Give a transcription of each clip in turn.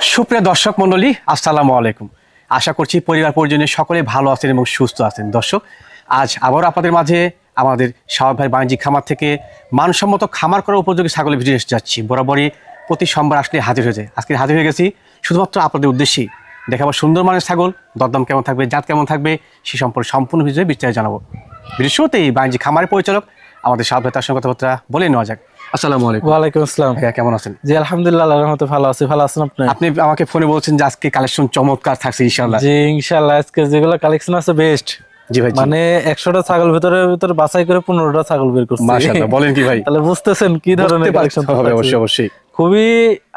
সুপ্রিয় দর্শক মণ্ডলী, আসসালামু আলাইকুম। আশা করছি পরিবার পরিজনের সকলে ভালো আছেন এবং সুস্থ আছেন। দর্শক, আজ আবারও আপনাদের মাঝে আমাদের শাওয়াব ভাই বাণিজ্যিক খামার থেকে মানসম্মত খামার করার উপযোগী ছাগলের ভিডিও এসে যাচ্ছি। বরাবরই প্রতি সোমবার আসলে হাজির হয়ে যায়। আজকে হাজির হয়ে গেছি শুধুমাত্র আপনাদের উদ্দেশ্যেই দেখাবো সুন্দর মানের ছাগল, দরদাম কেমন থাকবে, জাত কেমন থাকবে, সে সম্পর্কে সম্পূর্ণ ভিডিও বিস্তারিত জানাবো। ভিডিও শুরুতেই বাণিজ্যিক খামারের পরিচালক আমাদের শাওয়াব ভাই, তার সঙ্গে কথাবার্তা বলে নেওয়া যাক। আসসালামু আলাইকুম। ওয়ালাইকুম আসসালাম। ভাইয়া কেমন আছেন? জি আলহামদুলিল্লাহ, আল্লাহর রহমতে ভালো আছি। ভালো আছেন আপনি? আপনি আমাকে ফোনে বলছেন যে আজকে কালেকশন চমৎকার থাকছে ইনশাআল্লাহ। জি ইনশাআল্লাহ, আজকে যেগুলো কালেকশন আছে বেস্ট। জি ভাই, মানে 100টা ছাগল ভিতরে বাছাই করে 15টা ছাগল বের করছি। মাশাআল্লাহ, বলেন কি ভাই? তাহলে বুঝতেছেন কি ধরনের কালেকশন হবে। অবশ্যই অবশ্যই খুবই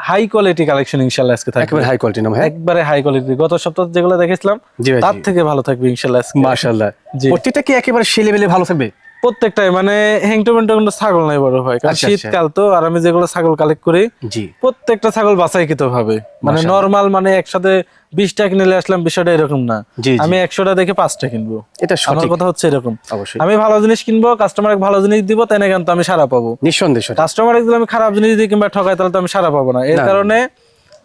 হাই কোয়ালিটি কালেকশন ইনশাআল্লাহ আজকে থাকবে। একেবারে হাই কোয়ালিটি না ভাই? একবারে হাই কোয়ালিটি। গত সপ্তাহে যেগুলো দেখেছিলাম তার থেকে ভালো থাকবে ইনশাআল্লাহ আজকে। মাশাআল্লাহ। জি, প্রত্যেকটা কি একেবারে সেলে বেলে ভালো থাকবে? প্রত্যেকটাই মানে হ্যাংটোমেন্টো কোনো ছাগল নাই বড় ভাই, কারণ শীতকাল তো। আর আমি যেগুলো ছাগল কালেক্ট করি জি প্রত্যেকটা ছাগল বাছাইকৃত ভাবে, মানে নরমাল, মানে একসাথে 20টা কিনে আসলাম বিষয়টা এরকম না। আমি 100টা দেখে 5টা কিনবো, এটা আমার কথা হচ্ছে এরকম। অবশ্যই আমি ভালো জিনিস কিনবো, কাস্টমারকে ভালো জিনিস দিব, তাই না? কিন্তু আমি সারা পাবো। নিঃসন্দেহে কাস্টমারকে যদি আমি খারাপ জিনিস দিই কিংবা ঠকাই, তাহলে তো আমি সারা পাবো না। এর কারণে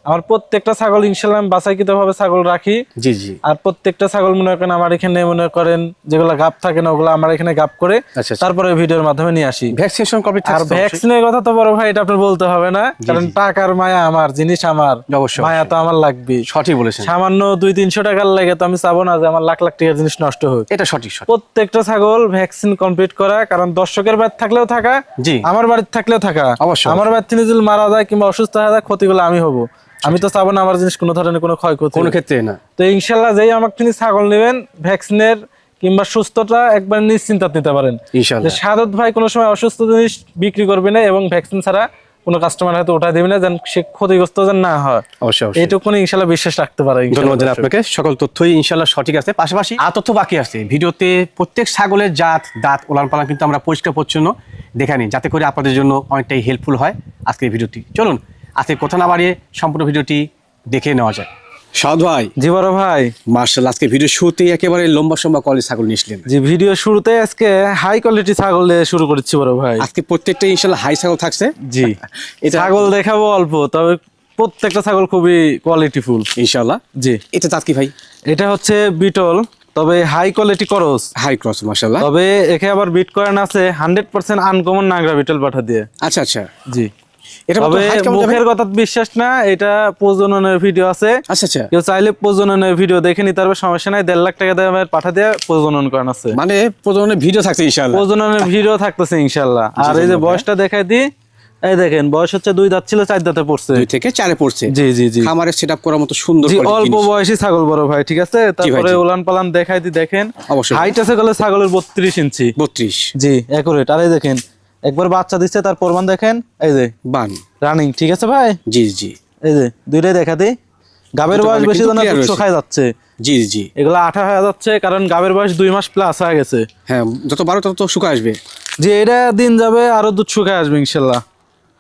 আমার প্রত্যেকটা ছাগল ইনশাআল্লাহ বাছাইকৃত ভাবে ছাগল রাখি। জি জি। আর প্রত্যেকটা ছাগল মনে করেন আমার এখানে, মনে করেন যেগুলো গাপ থাকে না ওগুলো আমার এখানে গাপ করে তারপরে ভিডিওর মাধ্যমে নিয়ে আসি। Vaccination complete. আর ভ্যাকসিনের কথা তো বড় ভাই এটা আপনার বলতে হবে না, কারণ টাকার মায়া আমার, জিনিস আমার, অবশ্যই মায়া তো আমার লাগবে। সঠিক বলেছেন। সামান্য 200-300 টাকার লাগে তো আমি চাবো না যে আমার লাখ লাখ টাকার জিনিস নষ্ট হোক। এটা সঠিক। প্রত্যেকটা ছাগল ভ্যাকসিন কমপ্লিট করা, কারণ দর্শকের বাড়ি থাকলেও থাকা, জি আমার বাড়িতে থাকলেও থাকা। অবশ্যই আমার বাড়ি থেকে যদি মারা যায় কিংবা অসুস্থ হয়ে যায়, ক্ষতিগুলো আমি হবো। আমি তো চাবো না আমার জিনিস কোনো ধরনের কোনো ক্ষয়ক্ষতি, কোনো ক্ষেত্রে না। তো ইনশাল্লাহ যেই আমার তিনি ছাগল নেবেন, ভ্যাকসিনের কিংবা সুস্থতা একবার নিশ্চিন্তা নিতে পারেন যে সাদত ভাই কোনো সময় অসুস্থ জিনিস বিক্রি করবে না এবং ভ্যাকসিন ছাড়া কোনো কাস্টমার হয়তো ওঠা দেবে না, যেন সে ক্ষতিগ্রস্ত যেন না হয়। অবশ্যই এইটুকুনি ইনশাল্লাহ বিশ্বাস রাখতে পারে। ধন্যবাদ আপনাকে। সকল তথ্যই ইনশাল্লাহ সঠিক আছে, পাশাপাশি আর তথ্য বাকি আছে। ভিডিওতে প্রত্যেক ছাগলের জাত, দাঁত, ওলান পালান কিন্তু আমরা পরিষ্কার পরিচ্ছন্ন দেখে নিই, যাতে করে আপনাদের জন্য অনেকটাই হেল্পফুল হয় আজকের ভিডিওটি। চলুন আজকে কথা না বাড়িয়ে সম্পূর্ণ ভিডিওটি দেখে নেওয়া যায়। শাওয়াব ভাই। জি বড় ভাই। মাশাআল্লাহ, আজকে ভিডিও শুরুতেই একেবারে লম্বা কোয়ালিটি ছাগল নিয়েছিলেন। জি, ভিডিও শুরুতে আজকে হাই কোয়ালিটি ছাগল দিয়ে শুরু করেছি বড় ভাই। আজকে প্রত্যেকটা ইনশাআল্লাহ হাই ছাগল থাকছে। জি, ছাগল দেখাবো অল্প, তবে প্রত্যেকটা ছাগল খুবই কোয়ালিটিফুল ইনশাআল্লাহ। জি। এটা জাত কি ভাই? এটা হচ্ছে বিটল, তবে high quality cross. High cross, মাশাআল্লাহ। তবে একে আবার বিট করেন আছে 100% আনকমন নাগরা বিটল পাঠা দিয়ে। আচ্ছা আচ্ছা। জি, এটা তবে মুখের কথা বিশ্বাস না, এটা প্রজননের ভিডিও আছে। আচ্ছা আচ্ছা। কেউ চাইলে প্রজননের ভিডিও দেখে নিতে পারবে, সমস্যা নাই। 1.5 লাখ টাকা দিয়ে পাঠা দিয়ে প্রজনন করান আছে, মানে প্রজননের ভিডিও থাকছে ইনশাআল্লাহ। প্রজননের ভিডিও থাকতেছে ইনশাআল্লাহ। আর এই যে বয়সটা দেখাই দিই, এই দেখেন বয়স হচ্ছে 2 দাঁত ছিল, 4 দাঁতে পড়ছে, 2 থেকে 4-এ পড়ছে। জি জি জি। খামারে সেটআপ করার মতো সুন্দর অল্প বয়সী ছাগল বড় ভাই, ঠিক আছে। তারপরে উলান পালান দেখাই দিই, দেখেন হাইট আছে গেলে ছাগলের 32 ইঞ্চি। 32, জি একুরেট। আর এই দেখেন একবার বাচ্চা দিচ্ছে, তার প্রমাণ দেখেন, এই যে বান রানিং, ঠিক আছে ভাই। জি জি। এই যে দুইটাই দেখা দিই। গাবের বয়স বেশি জন্য শুকায় যাচ্ছে। জি জি। এগুলা 8 হয়ে যাচ্ছে, কারণ গাবের বয়স 2 মাস প্লাস হয়ে গেছে। হ্যাঁ, যত বাড়ো তত শুকায় আসবে। জি, এটা দিন যাবে আরো দুধ শুকায় আসবে ইনশাআল্লাহ।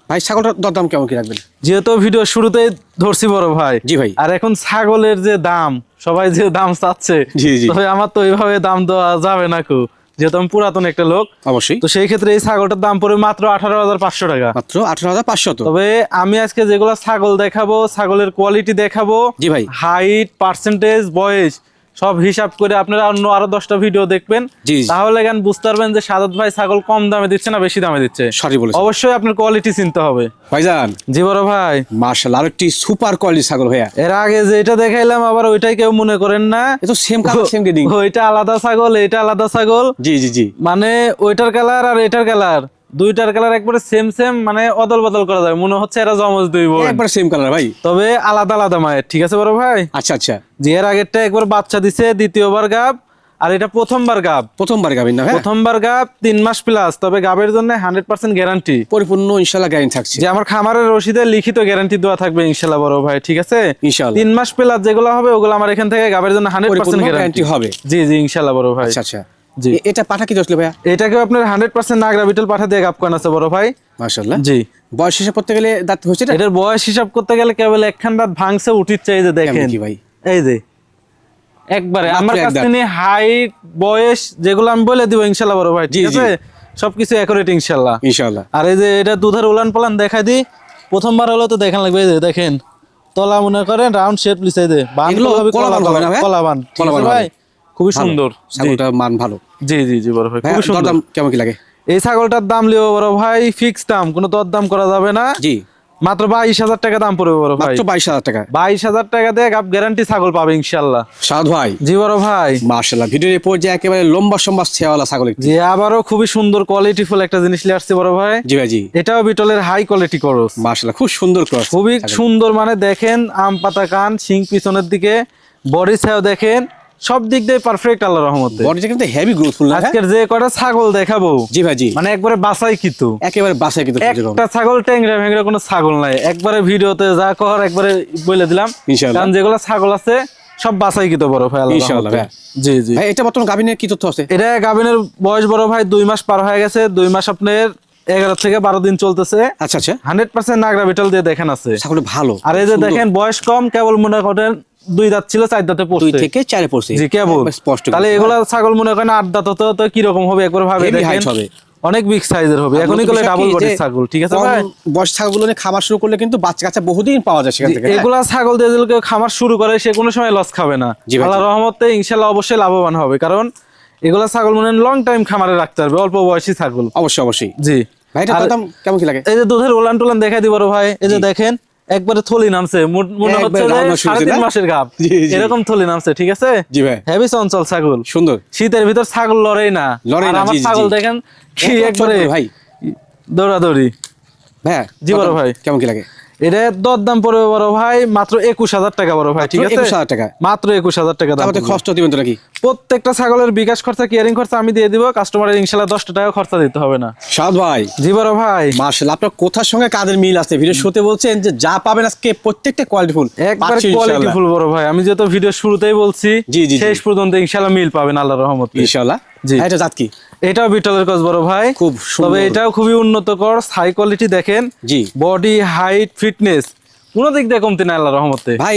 ভাই ছাগলটার দরদাম কেমন কি রাখবেন? যেহেতু ভিডিও শুরুতেই ধরছি বড় ভাই। জি ভাই। আর এখন ছাগলের যে দাম, সবাই যে দাম চাচ্ছে, জি জি, তবে আমার তো এইভাবে দাম দেওয়া যাবে না কো, যেহেতু আমি পুরাতন একটা লোক। অবশ্যই। তো সেই ক্ষেত্রে এই ছাগলটার দাম পড়বে মাত্র 18,500 টাকা। মাত্র 18,500। তবে আমি আজকে যেগুলো ছাগল দেখাবো, ছাগলের কোয়ালিটি দেখাবো, জি ভাই, হাইট, পার্সেন্টেজ, বয়স সব হিসাব করে আপনারা অন্য আরো 10টা ভিডিও দেখবেন, তাহলে গান বুঝতে পারবেন যে সাদত ভাই ছাগল কম দামে দিচ্ছে না বেশি দামে দিচ্ছে। সঠিক বলেছেন। অবশ্যই আপনার কোয়ালিটি চিনতে হবে ভাইজান। জি বড় ভাই। মাশাআল্লাহ, আরেকটি সুপার কোয়ালিটি ছাগল ভাইয়া। এর আগে যেটা দেখাইলাম আবার ওইটাই কেউ মনে করেন না, এটা সেম কালার, সেম গ্রেডিং। ওইটা আলাদা ছাগল, এটা আলাদা ছাগল। জি জি জি। মানে ওইটার কালার আর এটার কালার, দুইটার কালার একবারে সেম সেম, মানে অদল বদল করা যায়, মনে হচ্ছে এরা জমজ দুই বোন, একবারে সেম কালার ভাই, তবে আলাদা আলাদা মায়ের, ঠিক আছে বড় ভাই। আচ্ছা আচ্ছা। জি, এর আগেরটা একবার বাচ্চা দিছে, দ্বিতীয়বার গাব, আর এটা প্রথমবার গাব। প্রথমবার গাবেন না? প্রথমবার গাব, 3 মাস প্লাস। তবে গাবের জন্য 100% গ্যারান্টি, পরিপূর্ণ ইনশাআল্লাহ গ্যারান্টি থাকছে। যে আমার খামারের রসিদে লিখিত গ্যারান্টি দেওয়া থাকবে ইনশাআল্লাহ বড় ভাই, ঠিক আছে ইনশাআল্লাহ। 3 মাস প্লাস যেগুলো হবে ওগুলো আমার এখান থেকে গাবের জন্য 100% গ্যারান্টি হবে। জি জি ইনশাআল্লাহ বড় ভাই। আচ্ছা আচ্ছা। জি, এটা পাঠা কি দছলে ভাইয়া? এটাকে আপনার 100% নাগরা বিটল পাঠা দিয়ে গাব করানো আছে বড় ভাই। মাশাআল্লাহ। জি। বয়স হিসাব করতে গেলে দাঁত হচ্ছে এটা? এটার বয়স হিসাব করতে গেলে কেবল একখান দাঁত ভাঙছে, উঠিচ্ছে, এই যে দেখেন কি ভাই, এই যে একবারে আমার কাছে নিয়ে হাইট, বয়স যেগুলো আমি বলে দিব ইনশাআল্লাহ বড় ভাই, ঠিক আছে। সবকিছু একুরেট ইনশাআল্লাহ ইনশাআল্লাহ। আর এই যে এটা দুধের উলান পালান দেখা দি, প্রথমবার হলো তো দেখান লাগবে, এই যে দেখেন তলা মনে করেন রাউন্ড শেপ লিসাই দে এগুলো কলাবান হবে না ভাই? কলাবান ঠিক আছে কলাবান ভাই, খুবই সুন্দর। ছাগলটা মান ভালো। জি জি জি বড় ভাই, ভাই খুবই সুন্দর। দাম কেমন কি লাগে? এই ছাগলটার দাম লিও বড় ভাই ফিক্স দাম, কোনো দরদাম করা যাবে না। জি, মাত্র 22,000 টাকা দাম পড়বে বড় ভাই। মাত্র 22,000 টাকা। 22,000 টাকা দিয়ে গাব গ্যারান্টি ছাগল পাবে ইনশাআল্লাহ। সাদ ভাই, জি বড় ভাই, মাশাআল্লাহ ভিডিওর এই পর্যায়ে একেবারে লম্বা সম্বা ছেওয়ালা ছাগল একটি। জি আবারও খুবই সুন্দর কোয়ালিটি ফুল একটা জিনিস নিয়ে আসছে বড় ভাই। জি ভাই জি, এটাও বিটলের হাই কোয়ালিটি ক্রস, মাশাআল্লাহ খুব সুন্দর ক্রস, খুবই সুন্দর। মানে দেখেন আম পাতা কান, শিং পিছনের দিকে, বডি ছাও দেখেন, সব দিক দিয়ে পারফেক্ট আল্লাহর রহমতে। বডিটা কিন্তু হেভি গ্রোথফুল না? আজকের যে কটা ছাগল দেখাবো জি ভাই জি, মানে একবারে বাছাই কিন্তু, একেবারে বাসায় কিন্তু একটা ছাগল ট্যাংরা ভেংরা কোনো ছাগল নাই, একবারে ভিডিওতে যা কর একবারে বলে দিলাম। ইনশাআল্লাহ, কারণ যেগুলো ছাগল আছে সব বাছাই কিন্তু বড় ভাই আল্লাহর ইনশাআল্লাহ রহমতে। ভাই। জি জি ভাই এটা বর্তমান গাভিনের কি তথ্য আছে? এটা গাভিনের বয়স বড় ভাই 2 মাস পার হয়ে গেছে, 2 মাস আপনার 11 থেকে 12 দিন চলতেছে। আচ্ছা আচ্ছা, 100% নাগরা বিটল দিয়ে দেখেন আছে ছাগল ভালো। আর এই যে দেখেন বয়স কম, কেবল মনে করেন 2 দাঁত ছিল, 4 দাঁতে 2 পড়ছে। থেকে 4 এ পড়ছে। জি কেবল স্পষ্ট। তাহলে এগুলা ছাগল মনে করেন 8 দাঁত হতে হতে কি রকম হবে একবার ভাবে Heavy দেখেন, height হবে। অনেক বিগ সাইজের হবে। এখনই কলে ডাবল বডির ছাগল, ঠিক আছে ভাই? বয়স ছাগলগুলো নিয়ে খামার শুরু করলে কিন্তু বাচ্চা কাচ্চা বহুদিন পাওয়া যায় সেখান থেকে। এগুলা ছাগল দিয়ে যদি কেউ খামার শুরু করে সে কোনো সময় লস খাবে না, আল্লাহর রহমতে ইনশাআল্লাহ অবশ্যই লাভবান হবে। কারণ এগুলা ছাগল মনে লং টাইম খামারে রাখতে পারবে, অল্প বয়সী ছাগল। অবশ্যই অবশ্যই জি ভাই, এটা দাম কেমন কি লাগে? এই যে দুধের ওলান টোলান দেখাই দিব ভাই, এই যে দেখেন একবারে থলি নামছে, মনে হচ্ছে যে 3.5 মাসের গাব, এরকম থলি নামছে, ঠিক আছে? জি ভাই, হেভি চঞ্চল ছাগল, সুন্দর। শীতের ভিতর ছাগল লড়েই না, আর আমার ছাগল দেখেন কি একবারে ভাই দৌড়াদৌড়ি। ভাই জি বড় ভাই, কেমন কি লাগে? এটা দরদাম পড়বে বড় ভাই মাত্র 21,000 টাকা বড় ভাই, ঠিক আছে? 21,000 টাকা, মাত্র 21,000 টাকা দাম। তাহলে খরচ দিবেন তো নাকি? প্রত্যেকটা ছাগলের বিকাশ খরচা, কেয়ারিং খরচা আমি দিয়ে দিব, কাস্টমারের ইনশাআল্লাহ 10 টাকা খরচা দিতে হবে না। সাদ ভাই, জি বড় ভাই, মাশাআল্লাহ আপনার কথার সঙ্গে কাদের মিল আছে। ভিডিও শুতে বলছেন যে যা পাবেন আজকে প্রত্যেকটা কোয়ালিটিফুল, একবার কোয়ালিটিফুল বড় ভাই। আমি যেহেতু ভিডিও শুরুতেই বলছি, জি জি শেষ পর্যন্ত ইনশাআল্লাহ মিল পাবেন আল্লাহর রহমতে ইনশাআল্লাহ। জি, এটা জাত কি? এটাও বিটলের ক্রস বড় ভাই, খুব সুন্দর। তবে এটাও খুবই উন্নত ক্রস, হাই কোয়ালিটি। দেখেন জি, বডি, হাইট, ফিটনেস কোনো দিক দিয়ে কমতি নাই আল্লাহর রহমতে। ভাই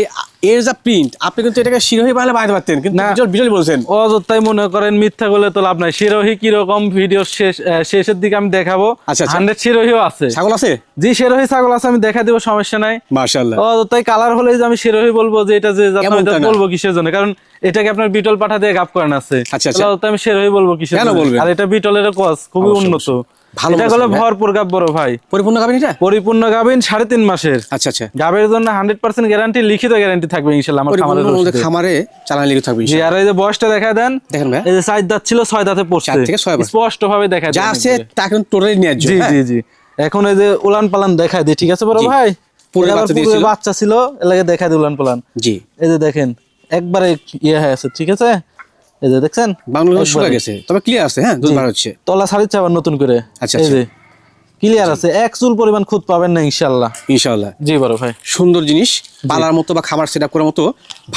এর যা প্রিন্ট, আপনি কিন্তু এটাকে শিরোহী বানালে বানাতে পারতেন, কিন্তু বিটল বলছেন। অযথাই মনে করেন মিথ্যা বলে তো লাভ নাই। শিরোহী কিরকম ভিডিও শেষের দিকে আমি দেখাবো। 100 শিরোহীও আছে, ছাগল আছে। জি শিরোহী ছাগল আছে, আমি দেখা দিব, সমস্যা নাই। মাশাআল্লাহ, অযথাই কালার হলেই যে আমি শিরোহী বলবো যে এটা যে জাত আমি বলবো কিসের জন্য? কারণ এটাকে আপনার বিটল পাঠা দিয়ে গাপ করেন আছে, তাহলে আমি শিরোহী বলবো কিসের জন্য? আর এটা বিটলের ক্রস, খুবই উন্নত। এটা হলো ভরপুর গাব বড় ভাই, পরিপূর্ণ গাবিন। এটা পরিপূর্ণ গাবিন 3.5 মাসের। আচ্ছা আচ্ছা, গাবের জন্য 100% গ্যারান্টি, লিখিত গ্যারান্টি থাকবে ইনশাআল্লাহ আমার খামারে চালান লিখিত থাকবে। জি, আর এই যে বয়সটা দেখায় দেন, দেখেন ভাই, এই যে 4 দাঁত ছিল 6 দাঁতে পড়ছে, 4 থেকে 6 স্পষ্ট ভাবে দেখায় যা আছে তা কিন্তু টোটালি ন্যায্য। জি জি জি, এখন এই যে উলান পালান দেখায় দিই, ঠিক আছে বড় ভাই? পুরো বাচ্চা ছিল, এর লাগে দেখায় দিই উলান পালান। জি, এই যে দেখেন একবারে ইয়ে হয়ে আছে, ঠিক আছে? এই যে দেখছেন বাংলা শুকা গেছে, তবে ক্লিয়ার আছে। হ্যাঁ, দুধ বার হচ্ছে, তলা ছাড়িচ্ছে আবার নতুন করে। আচ্ছা, এই যে ক্লিয়ার আছে, এক চুল পরিমাণ খুদ পাবেন না ইনশাআল্লাহ। ইনশাআল্লাহ। জি বড় ভাই, সুন্দর জিনিস, পালার মতো বা খামার সেটআপ করার মতো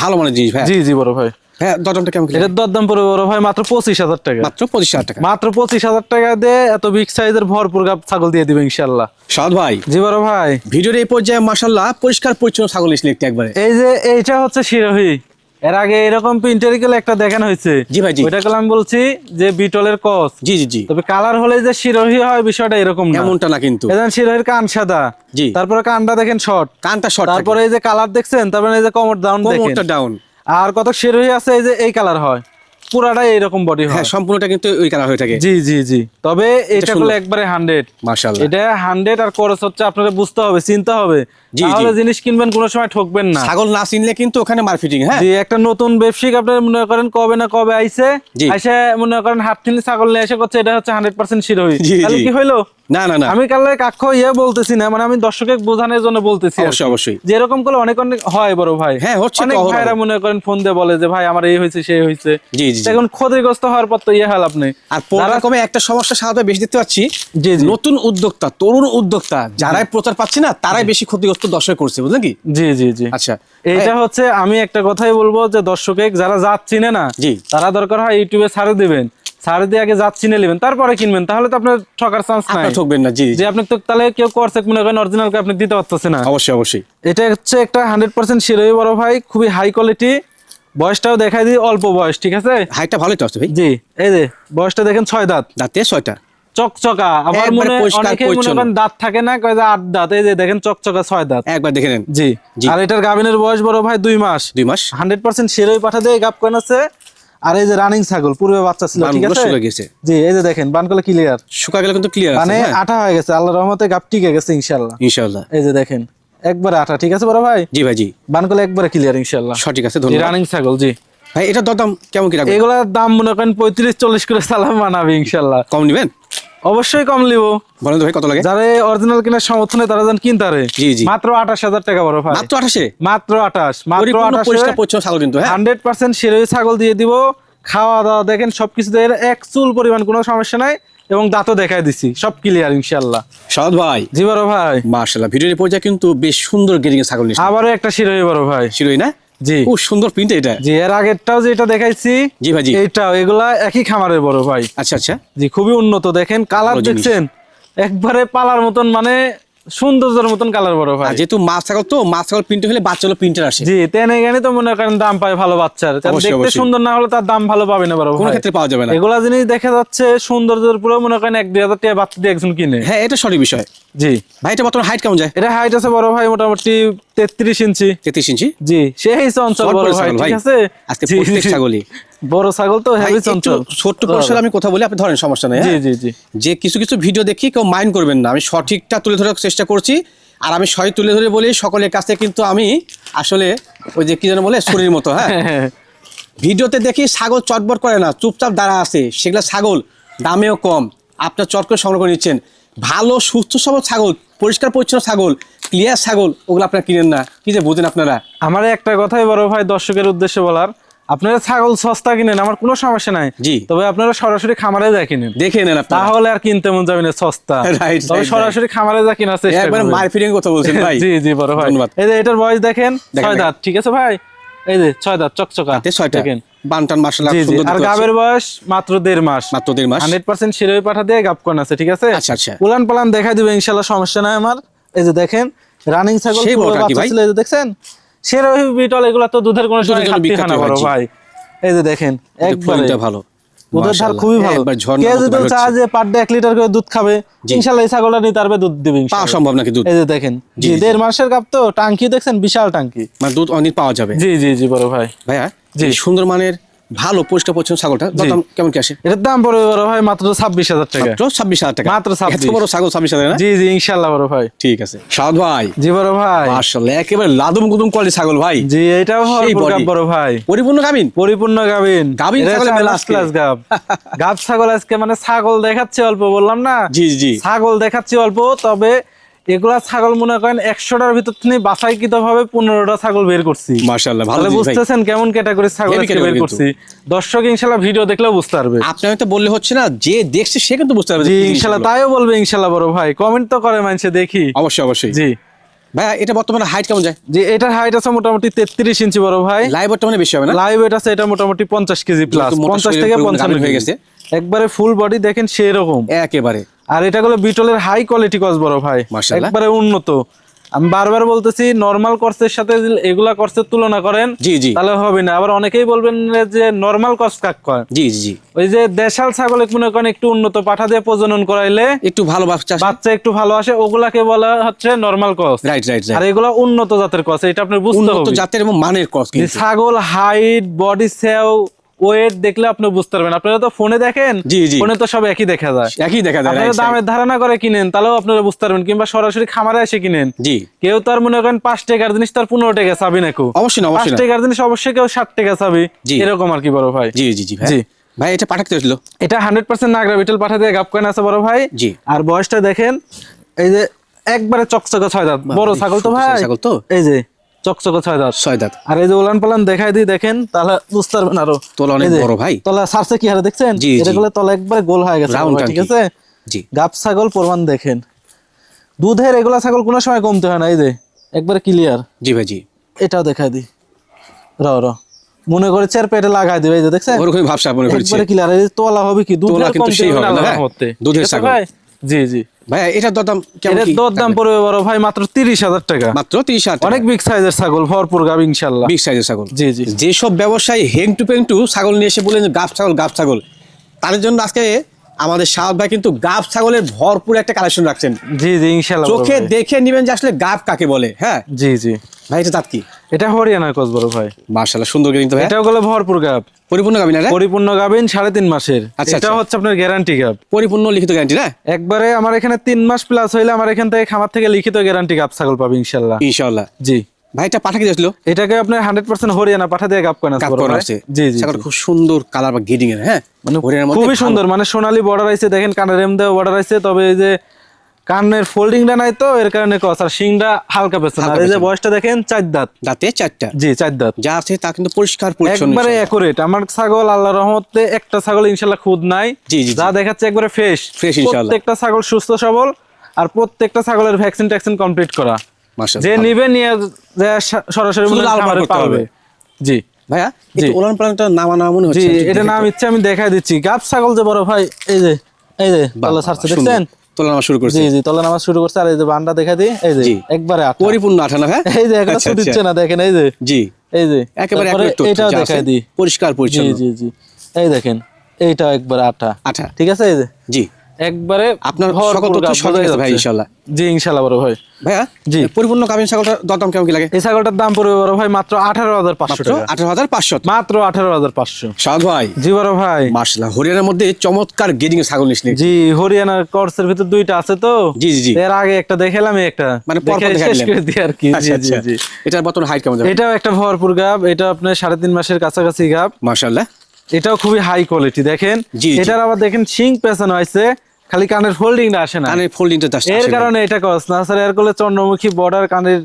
ভালো মানের জিনিস ভাই। জি জি বড় ভাই। হ্যাঁ, দরদামটা কেমন? এটার দরদাম পড়বে বড় ভাই মাত্র 25,000 টাকা। মাত্র 25,000 টাকা। মাত্র 25,000 টাকা দিয়ে এত বিগ সাইজের ভরপুর গাব ছাগল দিয়ে দিবে ইনশাআল্লাহ। সাদ ভাই, জি বড় ভাই, ভিডিওর এই পর্যায়ে মাশাআল্লাহ পরিষ্কার পরিচ্ছন্ন ছাগল সিলেক্ট একবারে। এই যে এইটা হচ্ছে শিরোহী, এর আগে এরকম প্রিন্টারিক্যাল একটা দেখানো হয়েছে। জি ভাই জি, ওইটা কল আমি বলছি যে বিটলের ক্রস। জি জি জি, তবে কালার হলে যে শিরোহী হয় বিষয়টা এরকম না, এমনটা না কিন্তু। এখানে শিরোহীর কান সাদা, জি, তারপরে কানটা দেখেন শর্ট, কানটা শর্ট, তারপরে এই যে কালার দেখছেন, তারপরে এই যে কোমর ডাউন দেখেন, কোমরটা ডাউন। আর কত শিরোহী আছে এই যে এই কালার হয়, পুরাটাই এরকম বডি হয়। হ্যাঁ, সম্পূর্ণটা কিন্তু ওই কালার হয়ে থাকে। জি জি জি, তবে এটা হলো একবারে 100 মাশাআল্লাহ। এটা 100 আর খরচ হচ্ছে আপনাদের বুঝতে হবে, চিনতে হবে, তাহলে জিনিস কিনবেন কোনো সময় ঠকবেন না। ছাগল না চিনলে কিন্তু ওখানে মার্কেটিং। হ্যাঁ জি, একটা নতুন ব্যবসায়িক আপনার মনে করেন কবে না কবে আইছে, আইসে মনে করেন হাটকিনি ছাগল নিয়ে এসে করছে এটা হচ্ছে 100% শিরোহী, তাহলে কি হইলো? না না না, আমি কালে কাক্ষ বলতেছি না, মানে আমি দর্শকের বোঝানোর জন্য বলতেছি। অবশ্যই অবশ্যই, যে এরকম করলে অনেক অনেক হয় বড় ভাই। হ্যাঁ হচ্ছে, অনেক ভাইরা মনে করেন ফোন দিয়ে বলে যে ভাই আমার এই হয়েছে সেই হয়েছে। জি জি, এখন ক্ষতিগ্রস্ত হওয়ার পর তো হল আপনি। আর পড়া কমে একটা সমস্যা সাথে বেশি দেখতে পাচ্ছি, জি জি, নতুন উদ্যোক্তা, তরুণ উদ্যোক্তা যারাই প্রচার পাচ্ছে না তারাই বেশি ক্ষতিগ্রস্ত দর্শক করছে, বুঝলেন কি? জি জি জি। আচ্ছা, এইটা হচ্ছে আমি একটা কথাই বলবো যে দর্শকে যারা জাত চিনে না, জি, তারা দরকার হয় ইউটিউবে ছাড়ে দিবেন, ছাড়ে দিয়ে আগে জাত চিনে নেবেন, তারপরে কিনবেন, তাহলে তো আপনার ঠকার চান্স নাই, ঠকবেন না। জি, যে আপনি তো তাহলে কেউ করছে মনে করেন অরিজিনাল কে আপনি দিতে পারতেছেন না। অবশ্যই অবশ্যই, এটা হচ্ছে একটা 100% শিরোহী বড় ভাই, খুবই হাই কোয়ালিটি। বয়সটাও দেখাই দিই, অল্প বয়স, ঠিক আছে? হাইটটা ভালোই তো আছে ভাই। জি, এই যে বয়সটা দেখেন 6 দাঁত, দাঁতে 6টা। চকচকা। আবার একবারে পরিষ্কার অনেকেই মনে পরিচ্ছন্ন। করেন দাঁত থাকে না, কয় যে 8 দাঁত, এই যে দেখেন চকচকা 6 দাঁত। একবার দেখে নেন। জি। জি। আর এটার গাভিনের বয়স বড় ভাই 2 মাস। 2 মাস 100% শিরোই পাঠা দিয়ে গাব করানো আছে। আর এই যে রানিং ছাগল, পূর্বে বাচ্চা ছিল, ঠিক বানগুলো আছে? শুকিয়ে গেছে। জি, এই যে দেখেন বানগুলো ক্লিয়ার, শুকা গেলে কিন্তু ক্লিয়ার আছে, মানে হ্যাঁ আঠা হয়ে গেছে, আল্লাহর রহমতে গাব টিকে গেছে ইনশাআল্লাহ। ইনশাআল্লাহ। এই যে দেখেন একবারে আঠা, ঠিক আছে বড় ভাই? জি ভাই জি, বানগুলো একবারে ক্লিয়ার ইনশাআল্লাহ। সঠিক আছে, জি, ধন্যবাদ রানিং ছাগল। জি ভাই। এটা দরদাম কেমন কি রাখবেন? এগুলার দাম মনে করেন 35-40 করে সালাম মানাবে ইনশাআল্লাহ। কম নেবেন? অবশ্যই কম নিব। বলেন তো ভাই কত লাগে? যারা অরিজিনাল কেনার সমর্থনে তারা যেন কিনতারে। জি জি, মাত্র 28,000 টাকা বড় ভাই। মাত্র 28? মাত্র 28, মাত্র পরিপূর্ণ 28 পরিষ্কার পরিচ্ছন্ন ছাগল কিন্তু, হ্যাঁ 100% শিরোই ছাগল দিয়ে দিব। খাওয়া দাওয়া দেখেন সবকিছু এর এক চুল পরিমাণ কোনো সমস্যা নাই, এবং দাঁতও দেখাই দিছি, সব ক্লিয়ার ইনশাআল্লাহ। সাদ ভাই। জি বড় ভাই। মাশাআল্লাহ, ভিডিওর পর্যায়ে কিন্তু বেশ সুন্দর গেরিং এর ছাগল নিয়েছে। আবারও একটা শিরোই বড় ভাই। শিরোই না? জি, খুব সুন্দর প্রিন্ট এটা। জি এর আগেরটাও যেটা দেখাইছি, জি ভাই জি, এইটাও, এগুলা একই খামারের বড় ভাই। আচ্ছা আচ্ছা, জি খুবই উন্নত, দেখেন কালার ভালো জিনিস। দেখছেন একবারে পালার মতন, মানে সৌন্দর্যের মতন কালার বড় ভাই। আর যেহেতু মাছ ছাগল, তো মাছ ছাগল প্রিন্ট হলে বাচ্চা হলো প্রিন্টার আসে। জি, তেনে গেলে তো মনে করেন দাম পায় ভালো বাচ্চার, কারণ অবশ্যই, দেখতে অবশ্যই। সুন্দর না হলে তার দাম ভালো পাবে না বড় কোনো ভাই। ক্ষেত্রে পাওয়া যাবে না। এগুলা জিনিস দেখা যাচ্ছে সৌন্দর্যের পুরো মনে করেন 1-2 হাজার টাকা বাচ্চা দিয়ে একজন কিনে। হ্যাঁ, এটা সঠিক বিষয়। জি ভাই এটা বর্তমানে হাইট কেমন যায়? এটা হাইট আছে বড় ভাই মোটামুটি 33 ইঞ্চি। 33 ইঞ্চি। জি সেই চঞ্চল শর্ট বড় বড় ভাই, ছাগল ভাই। ঠিক আছে? আজকে জি, প্রত্যেক জি। ছাগলই বড় ছাগল তো ভাই, হেভি একটু চঞ্চল। ছোট্ট পরিসরে আমি কথা বলি, আপনি ধরেন, সমস্যা নেই, জি হ্যাঁ? জি জি যে কিছু কিছু ভিডিও দেখি কেউ মাইন্ড করবেন না, আমি সঠিকটা তুলে ধরার চেষ্টা করছি। আর আমি সঠিক তুলে ধরে বলি সকলের কাছে, কিন্তু আমি আসলে ওই যে কি যেন বলে শরীর মতো, হ্যাঁ ভিডিওতে দেখি ছাগল চটবট করে না, চুপচাপ দাঁড়া আছে, সেগুলো ছাগল দামেও কম, আপনার চট করে সংগ্রহ করে নিচ্ছেন। ভালো সুস্থ সবল ছাগল, পরিষ্কার পরিচ্ছন্ন ছাগল, ক্লিয়ার ছাগল, ওগুলো আপনারা কিনেন না, কি যে বোঝেন আপনারা। আমার একটা কথাই বড় ভাই দর্শকের উদ্দেশ্যে বলার, আপনারা ছাগল সস্তা কিনেন, আমার কোনো সমস্যা নাই। জি। তবে আপনারা সরাসরি খামারে যা কিনেন, দেখে নেন আপনারা, তাহলে আর কিনতে মন যাবে না সস্তা। Right, তবে right, সরাসরি খামারে যা কিনার চেষ্টা একবার করবেন। মার ফিরিং কথা বলছেন ভাই। জি জি বড় ভাই। ধন্যবাদ। এই যে এটার বয়স দেখেন, দেখেন, 6 দাঁত, ঠিক আছে ভাই? এই যে 6 দাঁত চকচকা, হাতে 6টা দেখেন। বানটান মাশাআল্লাহ জি জি। সুন্দর আর দেখতে গাবের পাচ্ছি। বয়স মাত্র 1.5 মাস। মাত্র 1.5 মাস। 100% শিরোই পাঠা দিয়ে গাব কোন আছে, ঠিক আছে? আচ্ছা আচ্ছা, উলান পালান দেখাই দিবে ইনশাআল্লাহ, সমস্যা নাই আমার। এই যে দেখেন রানিং ছাগল, সেই পুরো বড়টা কি বাচ্চা ভাই? ছিল, এই যে দেখছেন শিরোই বিটল, এগুলা তো দুধের কোনো সময় দুধের জন্য ঘাটতি হয় না বিখ্যাত বড় হয়, জি। ভাই। এই যে দেখেন একবারে একবারে ভালো, দুধের ধার মাশাআল্লাহ, খুবই ভালো। একবার ঝর্ণার কেউ মতো যদি বের চায় হচ্ছে। যে পার ডে 1 লিটার করে দুধ খাবে, জি। ইনশাআল্লাহ এই ছাগলটা নিয়ে তারবে দুধ দিবে পাওয়া ইনশাআল্লাহ। সম্ভব নাকি দুধ? এই যে দেখেন, জি, জি জি। 1.5 মাসের গাব তো, টাঙ্কি দেখছেন বিশাল টাঙ্কি। মানে দুধ অনেক পাওয়া যাবে। জি জি জি বড় ভাই। ভাইয়া জি। এই সুন্দর মানের ভালো পরিষ্কার পরিচ্ছন্ন ছাগলটা দাম কেমন কি আসে? এটার দাম পড়বে বড় ভাই মাত্র 26,000 টাকা। মাত্র 26,000 টাকা। মাত্র 26,000 এত বড় ছাগল 26,000 না? জি জি ইনশাআল্লাহ বড় ভাই। ঠিক আছে সাদ ভাই। জি বড় ভাই। মাশাআল্লাহ, একেবারে লাদুম গুদুম কোয়ালিটি ছাগল ভাই। জি এটাও সেই ভরপুর গাব body। বড় ভাই, পরিপূর্ণ গাবিন। পরিপূর্ণ গাবিন। গাভীন এটা ছাগলের হচ্ছে মেলা first আজকে। class গাব। গাব ছাগল আজকে মানে ছাগল দেখাচ্ছি অল্প, বললাম না? জি জি, ছাগল দেখাচ্ছি অল্প, তবে এগুলা ছাগল মনে করেন 100টার ভিতর থেকে বাছাইকৃত ভাবে 15টা ছাগল বের করছি। মাশাআল্লাহ, ভালো তাহলে জিনিস ভাই। বুঝতেছেন কেমন ক্যাটাগরি ছাগল Heavy আজকে category বের কিন্তু। করছি। দর্শক ইনশাআল্লাহ ভিডিও দেখলেও বুঝতে পারবে। আপনি হয়তো বললে হচ্ছে না, যে দেখছে সে কিন্তু বুঝতে পারবে যে জি কি জিনিস ইনশাআল্লাহ এগুলো। তাইও বলবে ইনশাআল্লাহ বড় ভাই, কমেন্ট তো করে মানুষে দেখি। অবশ্যই অবশ্যই। জি ভাইয়া এটা বর্তমানে হাইট কেমন যায়? জি এটার হাইট আছে মোটামুটি 33 ইঞ্চি বড় ভাই। লাইভ বর্তমানে বেশি হবে না? লাইভ ওয়েট আছে এটা মোটামুটি 50 কেজি প্লাস, যেহেতু মোটা 50 শরীরের থেকে পরিমাণ 55 হয়ে হয়ে গেছে। গেছে। একবারে ফুল বডি দেখেন সেই রকম। একেবারে আর এটা হলো বিটলের হাই কোয়ালিটি কস বড় ভাই, মাশাআল্লাহ। একবারে উন্নত। আমি বারবার বলতেছি নরমাল কর্সের সাথে যদি এগুলা কর্সের তুলনা করেন জি জি তাহলে হবে না। আবার অনেকেই বলবেন যে নরমাল কস কাক কয়। জি জি জি, ওই যে দেশাল ছাগল মনে করেন একটু উন্নত পাঠা দিয়ে প্রজনন করাইলে একটু ভালো বাচ্চা। বাচ্চা একটু ভালো আসে, ওগুলাকে বলা হচ্ছে নরমাল কস। রাইট রাইট আর রাইট, এগুলা উন্নত জাতের কস, এটা আপনি বুঝতে উন্নত হবে। জাতের এবং মানের ক্রস যে কিন্তু। ছাগল হাইট, বডি সেও, ওয়েট দেখলে আপনি বুঝতে পারবেন। আপনারা তো ফোনে দেখেন, জি, জি। ফোনে তো সব একই দেখা যায়। একই দেখা যায়, আপনারা right, দামের ধারণা করে কিনেন তাহলেও আপনারা বুঝতে পারবেন, কিংবা সরাসরি খামারে এসে কিনেন। জি কেউ তার মনে করেন 5 টাকার জিনিস তার 15 টাকা চাবি নাকো, অবশ্যই না, 5 অবশ্যই না। টাকার জিনিস অবশ্যই কেউ 60 টাকা চাবি, জি। এরকম আর কি বড় ভাই। জি জি জি ভাই। জি। ভাই এটা পাঠাতে হয়েছিল? এটা 100% নাগরা বিটল পাঠা দিয়ে গাব কয়েন আছে বড় ভাই। জি। আর বয়সটা দেখেন, এই যে একবারে চকচকে 6 দাঁত, বড় বাহ, ছাগল তো সুন্দর ভাই, ছাগল তো। এই যে চকচকে 6 দাঁত। 6 দাঁত। আর এই যে উলান পালান দেখাই দিই দেখেন, তাহলে বুঝতে পারবেন আরো। তোলা অনেক এই যে, বড় ভাই। তলা সারছে কি হারে দেখছেন? জি, এটা জি। গুলো তলা একবারে গোল হয়ে গেছে Round ভাই, ঠিক টাঙ্কি। আছে? জি গাব ছাগল প্রমাণ দেখেন, দুধের এগুলা ছাগল কোনো সময় কমতে হয় না। এই যে একবারে ক্লিয়ার। জি ভাই জি, এটাও দেখাই দিই, র মনে করে চের পেটে লাগাই দিবে, এই যে দেখছেন ওরকমই ভাবসা মনে করছি। একবারে ক্লিয়ার। এই যে তোলা হবে কি, দুধ তোলা কিন্তু কমতে সেই হবে হবে না না, আল্লাহর হ্যাঁ? রহমতে। দুধের ঠিক আছে ছাগল। ভাই? জি জি। ভাইয়া এটার দাম কেমন এর কি? দরদাম পড়বে বড় ভাই মাত্র 30,000 টাকা। মাত্র 30,000 টাকা। অনেক বিগ সাইজের ছাগল, ভরপুর গাব ইনশাআল্লাহ। বিগ সাইজের ছাগল। জি জি। যেসব ব্যবসায়ী হেংটু পেংটু ছাগল নিয়ে এসে বলেন গাব ছাগল গাব ছাগল, তাদের জন্য আজকে আমাদের সাহাব ভাই কিন্তু গাব ছাগলের ভরপুর একটা কালেকশন রাখছেন। জি জি ইনশাআল্লাহ চোখে দেখে নিবেন যে আসলে গাব কাকে বলে। হ্যাঁ জি জি ভাই, এটা দাঁত কি? এটা হরিয়ানার ক্রস বড় ভাই। মাশাআল্লাহ সুন্দর কিন্তু ভাই। এটাও গলে ভরপুর গাব, পরিপূর্ণ গাবিন না? পরিপূর্ণ গাবিন 3.5 মাসের। আচ্ছা, এটা আচ্ছা। হচ্ছে আপনার গ্যারান্টি গাব, পরিপূর্ণ লিখিত গ্যারান্টি না? একবারে আমার এখানে 3 মাস প্লাস হইলে আমার এখান থেকে খামার থেকে লিখিত গ্যারান্টি গাব ছাগল পাবে ইনশাআল্লাহ। ইনশাআল্লাহ। জি ভাই এটা পাঠা কি দিয়েছিল? এটাকে আপনার 100% হরিয়ানা পাঠা দিয়ে গাব করেন গাব করা আছে। জি জি ছাগল খুব সুন্দর কালার বা গিডিং এর। হ্যাঁ মানে হরিয়ানার মধ্যে খুবই সুন্দর, মানে সোনালী বর্ডার আছে দেখেন, কানের এম দেওয়া বর্ডার আছে। তবে এই যে কানের ফোল্ডিংটা নাই তো এর কারণে কস, আর শিংটা হালকা পেছন। আর এই যে বয়সটা দেখেন 4 দাঁত, দাঁতে 4টা। জি 4 দাঁত, যা আছে তা কিন্তু পরিষ্কার পরিচ্ছন্ন, একবারে একুরেট। আমার ছাগল আল্লাহর রহমতে একটা ছাগল ইনশাআল্লাহ খুদ নাই। জি, জি, জি। যা দেখাচ্ছে একবারে ফ্রেশ ফ্রেশ ইনশাআল্লাহ। প্রত্যেকটা ছাগল সুস্থ সবল, আর প্রত্যেকটা ছাগলের ভ্যাকসিন ট্যাকসিন কমপ্লিট করা। মাশাআল্লাহ। যে নিবে নিয়ে যে সরাসরি শুধু লাল খামারে করতে পাবে। হবে। জি ভাইয়া জি। একটু ওলান পালানটা নামা মনে জি হচ্ছে। এটা নাম ইচ্ছে আমি দেখাই দিচ্ছি। গাব ছাগল যে বড় ভাই, এই যে তলা ছাড়ছে দেখছেন? তোলা নামা শুরু করছে। জি জি তলা নামাজ শুরু করছে। আর এই যে বান্ডা দেখা দিই, এই যে জি। একবারে আঠা। পরিপূর্ণ আঠা না? হ্যাঁ এই যে একটা আচ্ছা, ছুটি আচ্ছা। দিচ্ছে না দেখেন, এই যে জি এই যে একেবারে তারপরে accurate তথ্য এটাও যা আছে, দেখাই দিই। পরিষ্কার জি পরিচ্ছন্ন। জি জি এই দেখেন এইটাও একবারে আঠা। আঠা। ঠিক আছে, এই যে জি একবারে আপনার ভরপুর সকল তথ্য গাব সঠিক বোঝাই আছে ভাই যাচ্ছে। ইনশাআল্লাহ। জি ইনশাআল্লাহ বড় ভাই। ভাইয়া জি। পরিপূর্ণ গাভিন ছাগলটা দরদাম কেমন কি লাগে? এই ছাগলটার দাম পড়বে বড় ভাই মাত্র 18,500 টাকা। 18,500। মাত্র 18,500। সাদ ভাই জি বড় ভাই। মাশাআল্লাহ, হরিয়ানার মধ্যে চমৎকার গেডিং এর ছাগল নিসনি। জি হরিয়ানার কর্সের ভিতর দুইটা আছে তো। জি, জি, জি। এর আগে একটা দেখালাম, একটা মানে পর পর দেখে দেখা শেষ দিলেন। করে দিই আর কি। জি আচ্ছা, জি আচ্ছা। জি এটার বর্তমান হাইট কেমন যাবে? এটাও একটা ভরপুর গাব, এটা আপনার 3.5 মাসের কাছাকাছি গাব। মাশাআল্লাহ। এটাও খুবই হাই কোয়ালিটি দেখেন। জি, জি। এটার আবার দেখেন শিং পেছানো হয়েছে, খালি কানের ফোল্ডিংটা আসে না। কানের ফোল্ডিংটা জাস্ট এর কারণে এটা কস না স্যার, এর কোলে চন্দ্রমুখী বর্ডার, কানের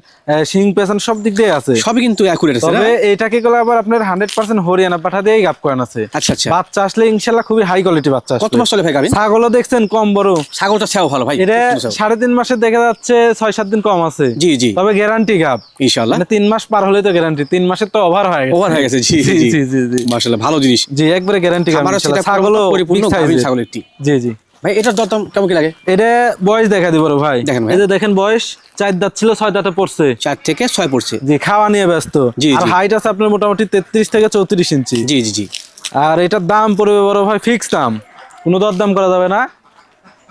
শিং পেছন সব দিক দিয়ে আছে। সবই কিন্তু অ্যাকুরেট আছে না? তবে এটাকে গেলে আবার আপনার 100% হরিয়ানা পাঠা দিয়েই গাব করান আছে। আচ্ছা, আচ্ছা। বাচ্চা আসলে ইনশাআল্লাহ খুবই হাই কোয়ালিটি বাচ্চা আসবে। কত মাস চলে ভাই গাভিন? ছাগলও দেখছেন কম বড়, ছাগলটা ছাও ভালো ভাই। এটা সুন্দর ছাগল। 3.5 মাসে দেখা যাচ্ছে 6-7 দিন কম আছে। জি, জি। তবে গ্যারান্টি গাব ইনশাআল্লাহ। মানে 3 মাস পার হলে তো গ্যারান্টি, 3 মাসের তো ওভার হয়ে গেছে। ওভার হয়ে গেছে। জি, জি জি, জি জি জি মাশাআল্লাহ ভালো জিনিস। জি একবারে গ্যারান্টি গাব। আমারও সেটা ছাগলও পরিপূর্ণ big size গাভিন এর। ছাগল একটি। জি জি ভাই এটার দরদাম কেমন কি লাগে? এটা বয়স দেখা দিব ভাই। দেখেন ভাই। এই যে দেখেন বয়স 4 দাঁত ছিল 6 দাঁতে পড়ছে। 4 থেকে 6 পড়ছে। জি খাওয়া নিয়ে ব্যস্ত। জি, আর জি। হাইট আছে আপনার মোটামুটি 33 থেকে 34 ইঞ্চি। জি, জি, জি। আর এটার দাম পড়বে বড় ভাই ফিক্স দাম, কোনো দরদাম করা যাবে না।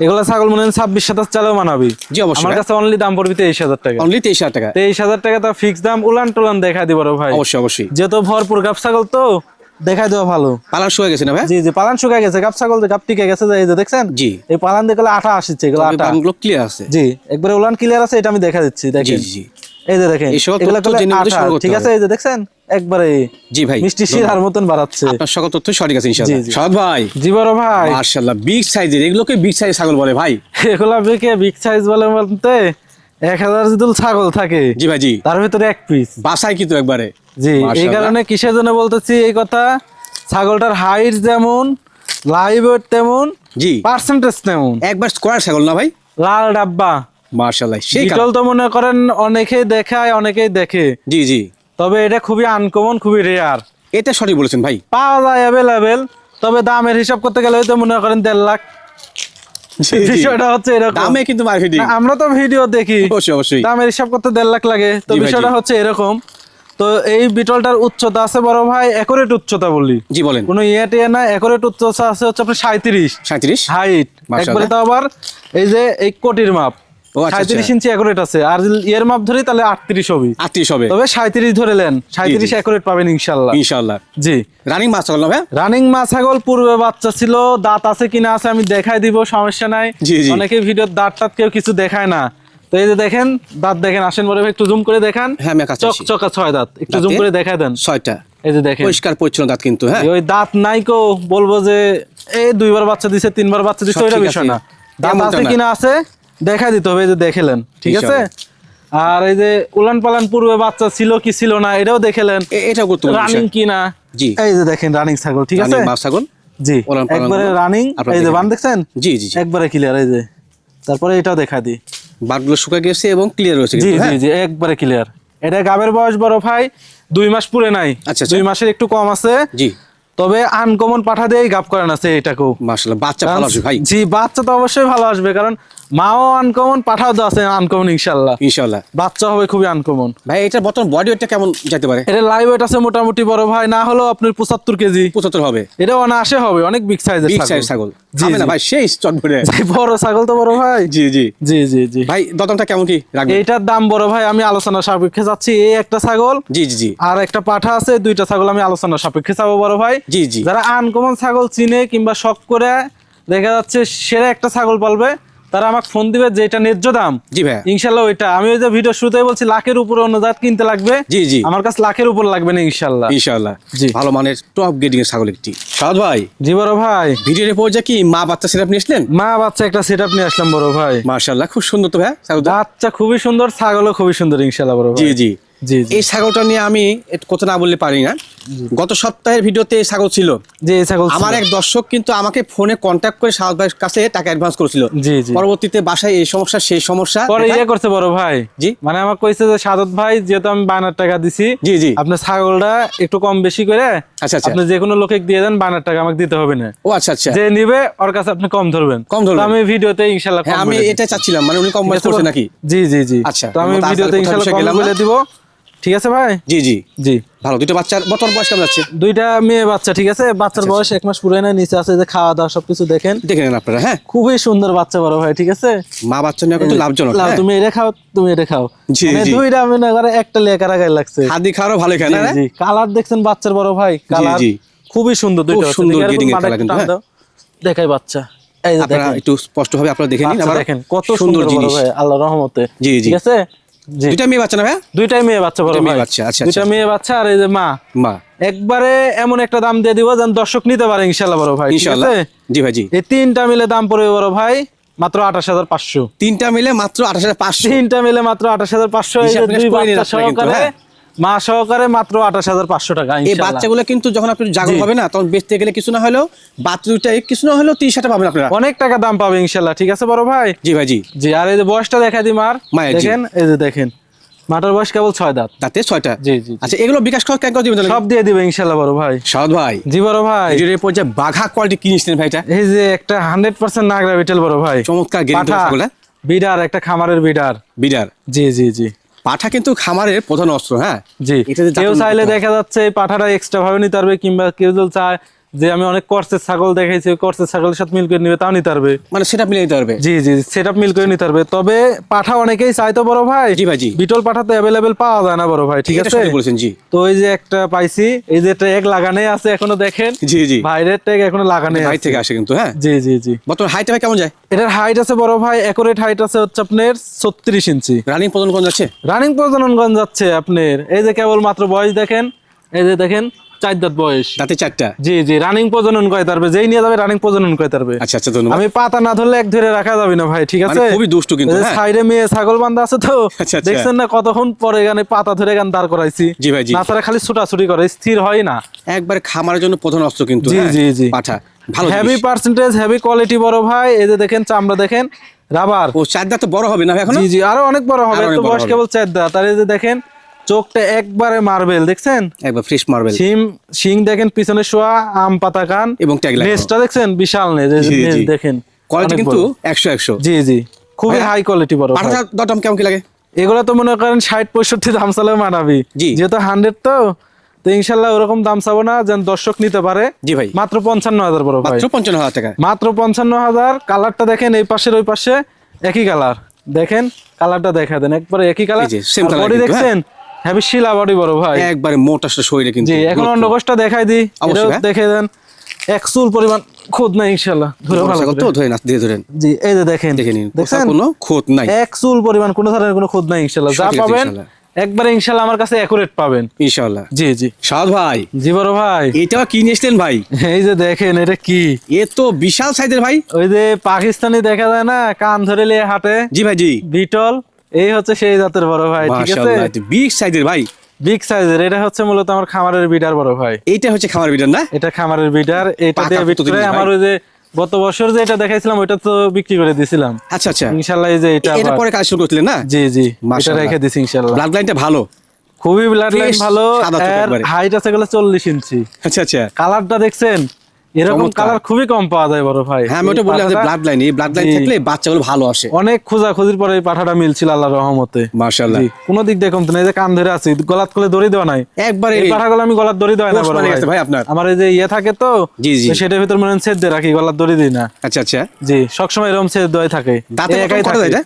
এগুলা ছাগল মনে হয় 26-27 চালেও মানাবি। জি, অবশ্যই। আমার কাছে অনলি দাম পড়বে 23,000 টাকা। অনলি 23,000 টাকা। 23,000 টাকা তো ফিক্স দাম। উলান টুলান দেখা দিব বড় ভাই, অবশ্যই, অবশ্যই। যেহেতু ভরপুর গাব ছাগল তো দেখাই দেওয়া ভালো। পালান শুয়ে গেছে না ভাই? জি জি পালান শুকায় গেছে, গাব ছাগল গাব টিকে গেছে, এই যে দেখছেন। জি। এই পালান দেখলে আঠা আসছে, এগুলো আঠা। পালানগুলো ক্লিয়ার আছে। জি একবারে উলান ক্লিয়ার আছে, এটা আমি দেখা দিচ্ছি জি, দেখেন। জি। এই যে দেখেন এই সকল এগুলা তথ্য করলে জেনে বুঝে আঠা, সংগ্রহ করতে ঠিক আছে। হবে। এই যে দেখছেন একবারে জি ভাই। মিষ্টি শিরার মতন বাড়াচ্ছে। আপনার সকল তথ্য সঠিক আছে ইনশাআল্লাহ। জি, জি। সাদ ভাই জি বড় ভাই। মাশাআল্লাহ বিগ সাইজের, এগুলোকে বিগ সাইজ ছাগল বলে ভাই। এগুলা বিকে বিগ সাইজ বলে বলতে 1000 যদি ছাগল থাকে জি ভাই। জি। তার ভিতরে এক পিস। বাসায় কিন্তু একবারে। জি এই মাশাআল্লাহ। কারণে কিসের জন্য বলতেছি এই কথা, ছাগলটার হাইট যেমন, লাইভ ওয়েট তেমন, জি। পার্সেন্টেজ তেমন। একবার স্কোয়ার ছাগল না ভাই? লাল ডাব্বা মাশাআল্লাহ সেই বিটল তো মনে করেন অনেকেই দেখায়, অনেকেই দেখে, জি, জি। তবে এটা খুবই আনকমন, খুবই রেয়ার। এটা সঠিক বলেছেন ভাই। পাওয়া যায় অ্যাভেলেবেল, তবে দামের হিসাব করতে গেলে হয়তো মনে করেন 1.5 লাখ। জি, জি। বিষয়টা হচ্ছে এরকম। দামে কিন্তু মার্কেটিং। না, আমরা তো ভিডিও দেখি, অবশ্যই, অবশ্যই। দামের হিসাব করতে 1.5 লাখ লাগে। তো জি ভাই, বিষয়টা জি। হচ্ছে এরকম। তো এই বিটলটার উচ্চতা আছে বড় ভাই, একুরেট উচ্চতা বলি, জি বলেন। কোনো ইয়ে না, একুরেট উচ্চতা আছে হচ্ছে আপনার 37 37। হাইট। মাশাআল্লাহ। একবারে তো আবার এই যে এই কোটির মাপ ও আচ্ছা, 37 আচ্ছা। ইঞ্চি একুরেট আছে। আর এর মাপ ধরি তাহলে 38 হবে। 38 হবে তবে 37 ধরে নেন, 37 জি। একুরেট পাবেন ইনশাআল্লাহ। ইনশাআল্লাহ। জি রানিং মাছ ছাগল না ভাই? রানিং মা ছাগল পূর্বে বাচ্চা ছিল, দাঁত আছে কিনা আছে আমি দেখাই দিব, সমস্যা নাই। জি, জি। অনেকে ভিডিওর দাঁত টাত কেউ কিছু দেখায় না, তো এই যে দেখেন দাঁত দেখেন, আসেন বড় ভাই একটু জুম করে দেখান। হ্যাঁ আমি কাছে আছি। চকচকা 6 দাঁত, একটু জুম দাঁতে করে দেখাই দেন। 6টা এই যে দেখেন পরিষ্কার পরিচ্ছন্ন দাঁত কিন্তু। হ্যাঁ ওই দাঁত নাই কো বলবো যে এই 2বার বাচ্চা দিছে 3বার বাচ্চা দিছে, সব ওইটা ঠিক বিষয় আছে। না। দাঁত তেমনটা আছে না। কিনা আছে দেখা দিতে হবে, এই যে দেখেলেন, ঠিক আছে। আর এই যে উলান পালান পূর্বে বাচ্চা ছিল কি ছিল না এটাও দেখেলেন, এটাও গুরুত্বপূর্ণ রানিং বিষয়। কিনা। জি। এই যে দেখেন রানিং ছাগল, ঠিক আছে। রানিং মাছ ছাগল। জি উলান পালান একবারে গুলো রানিং। আপনারা এই যে দেখেন। বান দেখছেন, জি, জি, জি। একবারে ক্লিয়ার। এই যে তারপরে এটাও দেখা দিই। বাটগুলো শুকিয়ে গেছে এবং ক্লিয়ার হয়েছে জি কিন্তু। জি হ্যাঁ জি একবারে ক্লিয়ার। এটা গাবের বয়স বড় ভাই 2 মাস পুরে নাই। আচ্ছা, আচ্ছা। 2 মাসের একটু কম আছে। জি। তবে আনকমন পাঠা দিয়েই গাব করান আছে এটাকেও। মাশাআল্লাহ বাচ্চা ভালো আছে ভাই। জি বাচ্চা তো অবশ্যই ভালো আসবে, কারণ মাও আনকমন, পাঠাও তো আছে আনকমন ইনশাল্লাহ। ইনশাআল্লাহ বাচ্চা হবে খুবই আনকমন। ভাই এটার বর্তমান বডি ওয়েটটা কেমন যেতে পারে? এটা লাইভ ওয়েট আছে মোটামুটি বড় ভাই, না হলো আপনার 75 কেজি। 75 হবে? এটা অনায়াসে হবে, অনেক বিগ সাইজের বিগ সাইজ ছাগল। হবে না ভাই সেই চটবড়ে বড় ছাগল তো বড় ভাই। জি জি জি জি জি ভাই দরদামটা কেমন কি রাখবেন? এইটার দাম বড় ভাই আমি আলোচনা সাপেক্ষে যাচ্ছি। এই একটা ছাগল, জি জি জি, আর একটা পাঠা আছে, দুইটা ছাগল আমি আলোচনা সাপেক্ষে চাবো বড় ভাই। জি জি। যারা আনকমন ছাগল চিনে কিংবা শখ করে দেখা যাচ্ছে সেরা একটা ছাগল পালবে, তারা আমাকে ফোন দিবে যে এটা ন্যায্য দাম। জি ভাই ইনশাল্লাহ ওইটা আমি ওই যে ভিডিও শুরুতেই বলছি, লাখের উপরে অন্য জাত কিনতে লাগবে। জি জি, আমার কাছে লাখের উপর লাগবে না ইনশাল্লাহ। ইনশাআল্লাহ জি। ভালো মানের টপ গ্রেডিং এর ছাগল একটি। সাদ ভাই জি বড় ভাই, ভিডিওর পর্যায়ে কি মা বাচ্চা সেটআপ নিয়ে আসলেন? মা বাচ্চা একটা সেটআপ নিয়ে আসলাম বড় ভাই। মাশাআল্লাহ খুব সুন্দর তো ভাই ছাগলটা। বাচ্চা খুবই সুন্দর, ছাগলও খুবই সুন্দর ইনশাল্লাহ বড় ভাই। জি জি জি জি এই ছাগলটা নিয়ে আমি কথা না বললে পারি না। গত সপ্তাহের ভিডিওতে এই ছাগল ছিল। জি এই ছাগল আমার এক দর্শক কিন্তু আমাকে ফোনে কন্ট্যাক্ট করে সাদ ভাইয়ের কাছে টাকা অ্যাডভান্স করেছিল। জি জি পরবর্তীতে বাসায় এই সমস্যা সেই সমস্যা পরে ইয়ে করছে বড় ভাই। জি মানে আমাকে কইছে যে সাদত ভাই যেহেতু আমি 52 টাকা দিছি, জি জি আপনার ছাগলটা একটু কম বেশি করে আচ্ছা আচ্ছা আপনি যে কোনো লোকে দিয়ে দেন, 52 টাকা আমাকে দিতে হবে না। ও আচ্ছা আচ্ছা যে নিবে ওর কাছে আপনি কম ধরবেন। কম ধরবেন। তো আমি ভিডিওতে ইনশাআল্লাহ হ্যাঁ আমি এটা চাচ্ছিলাম, মানে উনি কম ঠিক বাস আছে করছে বড়? নাকি? জি জি জি আচ্ছা, তো আমি আমরা ভিডিওতে তাড়াতাড়ি ইনশাআল্লাহ কোথাও কম গেলাম বলে না? দিব। ঠিক আছে ভাই? জি জি জি ভালো। দুটো বাচ্চার বর্তমান বয়স কেমন যাচ্ছে? দুইটা মেয়ে বাচ্চা। ঠিক আছে, বাচ্চার বয়স 1 মাস পুরো না, নিচে আছে যে খাওয়া দাওয়া সবকিছু দেখেন। দেখে নেন আপনারা। হ্যাঁ খুবই সুন্দর বাচ্চা বড় ভাই। ঠিক আছে, মা বাচ্চা নিয়ে কিন্তু লাভজনক। লাও, হ্যাঁ তুমি এটা খাও, তুমি এটা খাও। জি, মানে জি। দুইটা আমি না করে একটা লেকারা গায়ে লাগছে। হাদি খাওয়ারও ভালো খায় না? জি কালার দেখছেন বাচ্চার বড় ভাই, কালার জি। খুবই সুন্দর। দুইটা খুব সুন্দর grading এর খেলা কিন্তু, হ্যাঁ। দেখাই বাচ্চা, এই যে আপনারা দেখেন একটু স্পষ্ট ভাবে আপনারা দেখে নিন। বাচ্চা আবার দেখেন কত সুন্দর সুন্দর বড় জিনিস। ভাই আল্লাহর রহমতে। জি, জি। ঠিক আছে, জি দুইটা মেয়ে বাচ্চা না ভাই? দুইটাই মেয়ে বাচ্চা বড় দুইটা মেয়ে ভাই। বাচ্চা, আচ্ছা, দুইটা আচ্ছা। মেয়ে বাচ্চা আর এই যে মা। মা একবারে এমন একটা দাম দিয়ে দিব যেন দর্শক নিতে পারে ইনশাআল্লাহ বড় ভাই। ঠিক ইনশাআল্লাহ। আছে, জি ভাই জি। এই তিনটা মিলে দাম পড়বে বড় ভাই মাত্র 28500। তিনটা মিলে মাত্র 28500। তিনটা মিলে মাত্র 28500। এই যে হিসাব নিকাশ দুই করে নিন বাচ্চা আপনারা কিন্তু, সহকারে হ্যাঁ। মা সহকারে মাত্র 28500 টাকা এই ইনশাআল্লাহ। বাচ্চাগুলো কিন্তু যখন আপনি জাগর জি। হবে না, তখন বেচতে গেলে কিছু না হলেও বাচ্চা দুইটা কিছু না হলেও 30 পাবেন আপনারা। অনেক টাকা দাম পাবে ইনশাআল্লাহ। ঠিক আছে বড় ভাই? জি ভাই জি। জি আর এই যে বয়সটা দেখা দি মার, মায়ের, জি। দেখেন এই যে দেখেন মাটার বয়স কেবল 6 দাঁত। তাতে 6টা। জি জি জি। আচ্ছা এগুলো বিকাশ খরচ কেন করে দিবেন তাহলে? সব দিয়ে দিবে ইনশাআল্লাহ বড় ভাই। সাদ ভাই জি বড় ভাই, ভিডিওর পর্যায়ে বাঘা কোয়ালিটি কিনেছিলেন ভাইটা। এই যে একটা 100% নাগরা বিটেল বড় ভাই, চমৎকার গেরিং পাঠা, ছাগল। বিডার, একটা খামারের বিডার। বিডার জি জি জি পাঠা কিন্তু খামারের প্রধান অস্ত্র। হ্যাঁ জি এটা যে কেউ জাতমান চাইলে করতে হয়। দেখা যাচ্ছে এই পাঠাটা এক্সট্রা ভাবে নিতে পারবে, কিংবা কেউ যদি চায় যে আমি অনেক কর্সের ছাগল দেখাইছি, কর্সের ছাগলের সাথে মিল করে নিবে, তাও নিতে পারবে। মানে সেটা মিলে নিতে পারবে। জি জি সেটআপ মিল করে নিতে পারবে। তবে পাঠা অনেকেই চাইতো বড় ভাই। জি ভাই জি। বিটল পাঠা তো অ্যাভেলেবেল পাওয়া যায় না বড় ভাই। ঠিক এটা আছে, সঠিক বলেছেন। জি তো এই যে একটা পাইছি, এই যে ট্যাগ লাগানো আছে এখনো, দেখেন জি জি। বাইরের ট্যাগ এখনো লাগানো ভাই আছে। থেকে আসে কিন্তু। হ্যাঁ জি জি জি বর্তমান হাইট ভাই কেমন যায়? এটার হাইট আছে বড় ভাই, একুরেট হাইট আছে হচ্ছে আপনার 36 ইঞ্চি। রানিং প্রজন কোন যাচ্ছে? রানিং প্রজননগঞ্জ যাচ্ছে আপনার। এই যে কেবল মাত্র বয়স দেখেন, এই যে দেখেন 4 দাঁত বয়স। তাতে 4টা। জি জি রানিং প্রজনন করে তারবে, যেই নিয়ে যাবে রানিং প্রজনন করে তারবে। আচ্ছা আচ্ছা ধন্যবাদ। আমি পাতা না ধরলে এক ধরে রাখা যাবে না ভাই। ঠিক আছে, মানে খুবই দুষ্টু কিন্তু, হ্যাঁ। সাইডে মেয়ে ছাগল বান্ধা আছে তো, আচ্ছা, আচ্ছা। দেখছেন না কতক্ষণ পরে গানে পাতা ধরে গান দাঁড় করাইছি। জি ভাই জি। না তারা খালি ছুটাছুটি করে, স্থির হয় না। একবার খামারের জন্য প্রধান অস্ত্র কিন্তু। জি হ্যাঁ? জি জি পাঠা ভালো হেভি জিনিস। পার্সেন্টেজ, হেভি কোয়ালিটি বড় ভাই। এই যে দেখেন চামড়া দেখেন, রাবার। ও 4 দাঁত তো বড় হবে না ভাই এখন? জি জি আরো অনেক বড় হবে, আরো অনেক তো বড় বয়স হবে। কেবল 4 দাঁত। আর এই যে দেখেন চোখটা একবারে মার্বেল, দেখছেন একবার ফ্রেশ মার্বেল শিং দেখেন, পিছনে শোয়া আম পাতা কান, এবং ট্যাগ লাগানো। নেজটা দেখছেন বিশাল নেজ, এই যে জি, নেজ জি। দেখেন কোয়ালিটি অনেক কিন্তু বড়। 100 জি জি খুবই ভাইয়া, হাই কোয়ালিটি বড় ভাই। পাঠাটার দরদাম কেমন কি লাগে? এগুলো তো মনে করেন 60-65 দাম চালেও মানাবি। জি। যেহেতু 100 তো ইনশাল্লাহ ওরকম দাম চাবো না, যেন দর্শক নিতে পারে। জি ভাই মাত্র 55,000 বড় ভাই, মাত্র 55,000 টাকা। মাত্র 55,000। কালারটা দেখেন, এই পাশের ওই পাশে একই কালার, দেখেন কালারটা দেখা দেন, একবারে একই কালার। এই যে, same colour বডি কিন্তু, দেখছেন হেভি শিলা বডি বড় ভাই, একবারে মোটা শরীরে কিন্তু। জি। এখন অন্ডকোষটা দেখাই দিই, অবশ্যই, এটাও হ্যাঁ। দেখে দেন। এক চুল পরিমাণ খোদ নাই ইনশাল্লাহ, ধরে বড় ভালো ছাগল করে। তো ধরে না, দিয়ে ধরেন। জি এই যে দেখেন, দেখে নিন, দেখছেন কোথাও কোনো খোঁত নাই। এক চুল পরিমাণ কোনো ধরনের কোনো খোদ নাই ইনশাল্লাহ। যা সঠিক, পাবেন ইনশাল্লাহ। একবারে ইনশাল্লাহ আমার কাছে একুরেট পাবেন। ইনশাআল্লাহ। জি জি সাদ ভাই জি বড় ভাই, এটাও কি নিয়েছিলেন ভাই? এই যে দেখেন এটা কি, এ তো বিশাল সাইজের ভাই। ওই যে পাকিস্তানি দেখা যায় না, কান ধরে লিয়ে হাঁটে, জি ভাই জি। বিটল, এই হচ্ছে সেই জাতের বড় ভাই। ঠিক আছে, মাশাআল্লাহ বিগ সাইজের ভাই। বিগ সাইজের। এটা হচ্ছে মূলত আমার খামারের বিডার বড় ভাই। এইটা হচ্ছে খামার বিটার না? এটা খামারের বিডার, এটা পাকা দিয়ে কত বিক্রি জিনিস ভাই। আমার ওই যে গত বছর যে এটা দেখাইছিলাম ওইটা তো বিক্রি করে দিয়েছিলাম আচ্ছা আচ্ছা। ইনশাল্লাহ। এই যে এটা এটা আবার- পরে কালেকশন করছিলেন না? জি জি এটা মাশাআল্লাহ। রেখে দিছি ইনশাল্লাহ। ব্লাড লাইনটা ভালো। খুবই ব্লাড লাইন Fresh, ভালো। সাদা চোখ আর একবারে। হাইট আছে গেলে 40 ইঞ্চি। আচ্ছা আচ্ছা। কালারটা দেখছেন, এরকম চমৎকার। কালার খুবই কম পাওয়া যায় বড় ভাই। হ্যাঁ আমি ওটা বললাম যে ব্লাড লাইন, এই ব্লাড লাইন জি। থাকলে বাচ্চাগুলো ভালো আসে। অনেক খোঁজাখুঁজির পরে এই পাঠাটা মিলছিল আল্লাহর রহমতে। মাশাআল্লাহ। জি, কোনো দিক দিয়ে কমতো না। এই যে কান ধরে আছি, গলাত খুলে দড়ি দেওয়া নাই। একবারে এই পাঠাগুলো আমি গলার দড়ি দেওয়া না পোষ বড় মানে ভাই। গেছে ভাই আপনার। আমার এই যে ইয়ে থাকে তো, জি, জি। তো সেটার ভিতর মনে ছেদ দিয়ে রাখি, গলার দড়ি দিই না। আচ্ছা আচ্ছা। জি, সবসময় এরকম ছেদ দেওয়াই থাকে। দাঁতে এই একাই কত থাকে। এটা?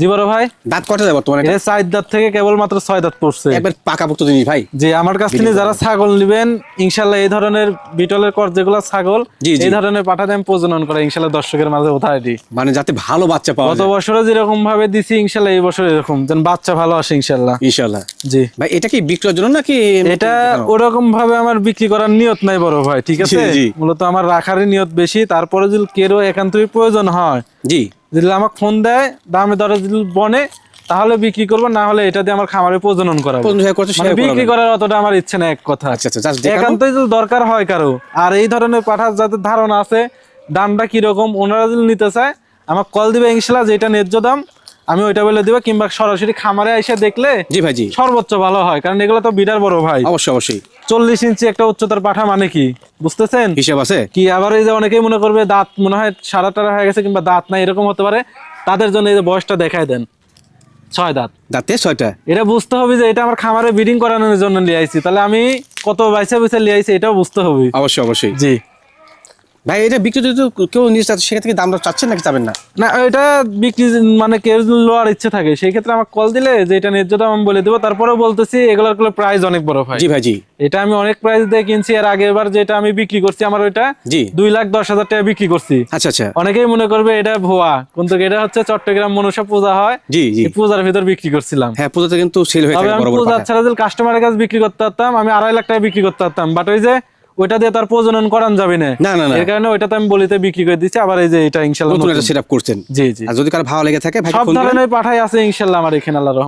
জি বড় ভাই, দাঁত কটা যায় বর্তমানে? এর 4 দাঁত থেকে কেবল মাত্র 6 দাঁত পড়ছে। একবার পাকাপোক্ত জিনিস ভাই। যে আমার কাছ থেকে যারা ছাগল নেবেন ইনশাল্লাহ এই ধরনের বিটলের কর যেগুলো ছাগল, জি, জি। এই ধরনের পাঠাতে আমি প্রজনন করে ইনশাল্লাহ দর্শকের মাঝে উঠাই দিই। মানে যাতে ভালো বাচ্চা পাওয়া গত যায়। বছরে যেরকম ভাবে দিছি ইনশাল্লাহ এই বছর এরকম যেন বাচ্চা ভালো আসে ইনশাল্লাহ। ইনশাআল্লাহ। জি, ভাই এটা কি বিক্রয়ের জন্য নাকি? এটা ওরকম ভাবে আমার বিক্রি করার নিয়ত নাই বড় ভাই, ঠিক আছে। জি, জি। মূলত আমার রাখারই নিয়ত বেশি। তারপরে যদি কেরো একান্তই প্রয়োজন হয়, জি। যদি আমাকে ফোন দেয় দামে দরে যদি বনে, তাহলে বিক্রি করবো, না হলে এটা দিয়ে আমার খামারে প্রজনন করাবো। প্রজনন করতে মানে সেবা বিক্রি করাবেন। করার অতটা আমার ইচ্ছে না এক কথা। আচ্ছা আচ্ছা, জাস্ট দেখানো। একান্তই যদি দরকার হয় কারো, আর এই ধরনের পাঠার যাদের ধারণা আছে দামটা কিরকম, ওনারা যদি নিতে চায় আমার কল দিবে ইনশাল্লাহ, যেটা ন্যায্য দাম আমি ওইটা বলে দিব, কিংবা সরাসরি খামারে এসে দেখলে জি ভাই জি। সর্বোচ্চ ভালো হয়। কারণ এগুলো তো বিডার বড় ভাই, অবশ্যই অবশ্যই 40 ইঞ্চি একটা উচ্চতার পাঠা মানে কি বুঝতেছেন? হিসাব আছে। কি আবার এই যে অনেকেই মনে করবে দাঁত মনে হয় সাড়া টাড়া হয়ে গেছে কিংবা দাঁত নাই, এরকম হতে পারে। তাদের জন্য এই যে বয়সটা দেখায় দেন, 6 দাঁত। দাঁতে 6টা। এটা বুঝতে হবে যে এটা আমার খামারে ব্রিডিং করানোর জন্য নিয়ে আইছি, তাহলে আমি কত বাইসে বাইসে নিয়ে আইছি এটাও বুঝতে হবে। অবশ্যই অবশ্যই। জি ভাই এটা বিক্রি যদি কেউ নিয়ে যাচ্ছে সেখান থেকে দামটা চাচ্ছেন নাকি চাবেন না? না, এটা বিক্রি মানে কেউ যদি লোয়ার ইচ্ছে থাকে সেই ক্ষেত্রে আমাকে কল দিলে যে এটা ন্যায্য দাম আমি বলে দেবো। তারপরেও বলতেছি এগুলোর প্রাইস অনেক বড় ভাই। জি ভাই জি। এটা আমি অনেক প্রাইস দিয়ে কিনছি। এর আগের বার যেটা আমি বিক্রি করছি আমার ওইটা জি। 2,10,000 টাকা বিক্রি করছি। আচ্ছা আচ্ছা। অনেকেই মনে করবে এটা ভুয়া, কিন্তু এটা হচ্ছে চট্টগ্রাম মনসা পূজা হয়, জি জি। এই পূজার ভিতর বিক্রি করছিলাম। হ্যাঁ পূজাতে কিন্তু সেল হয়ে তবে থাকে আমি বড় বড় পূজা পাঠা। ছাড়া যদি কাস্টমারের কাছে বিক্রি করতে পারতাম আমি 2.5 লাখ টাকা বিক্রি করতে পারতাম, বাট ওই যে ওইটা দিয়ে তার প্রজনন করান যাবে না। না না না। এর কারণে ওইটা তো আমি বলিতে বিক্রি করে দিচ্ছি। আবার এই যে এটা ইনশাল্লাহ নতুন একটা সেটআপ করছেন। জি জি, আর যদি কারো ভালো লেগে থাকে ভাই সব ফোন দিবেন। ধরনের পাঠাই আছে ইনশাল্লাহ আমার এখানে আল্লাহর রহমতে।